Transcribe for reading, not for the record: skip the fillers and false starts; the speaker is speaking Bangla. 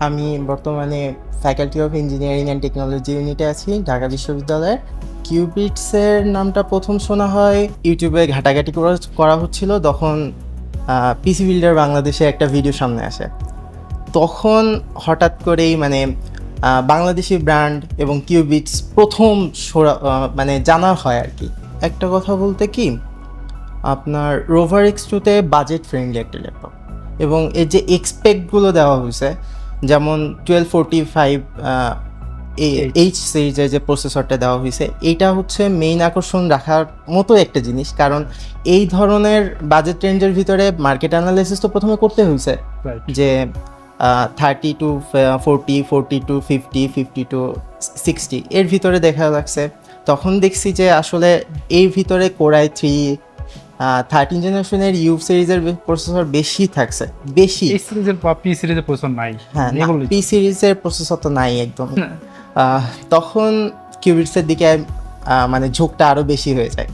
আমি বর্তমানে faculty of engineering and technology ইউনিটে আছি ঢাকা বিশ্ববিদ্যালয়ের। কিউবিটসের নামটা প্রথম শোনা হয় ইউটিউবে ঘাটাঘাটি করা হচ্ছিল, তখন পিসি বিল্ডার বাংলাদেশে একটা ভিডিও সামনে আসে। তখন হঠাৎ করেই মানে বাংলাদেশি ব্র্যান্ড এবং কিউবিটস প্রথম মানে জানা হয় আর কি। একটা কথা বলতে কি, আপনার রোভার X2-তে বাজেট ফ্রেন্ডলি একটা ল্যাপটপ, এবং এর যে এক্সপেক্টগুলো দেওয়া হয়েছে, যেমন 1245 এইচ সিরিজের যে প্রসেসরটা দেওয়া হয়েছে, এইটা হচ্ছে মেইন আকর্ষণ রাখার মতো একটা জিনিস। কারণ এই ধরনের বাজেট রেঞ্জের ভিতরে মার্কেট অ্যানালাইসিস তো প্রথমে করতে হয়েছে যে 30 টু 40, 40 টু 50, 50 টু 60 এর ভিতরে দেখা লাগছে। তখন দেখছি যে আসলে এর ভিতরে কোরাই 3 13 জেনারেশনের ইউ সিরিজের প্রসেসর বেশি থাকছে, বেশি। এই সিরিজের বা পি সিরিজের প্রসেসর নাই। হ্যাঁ, পি সিরিজের প্রসেসর তো নাই একদম। তখন কিউবিটসের দিকে মানে ঝোঁকটা আরও বেশি হয়ে যায়।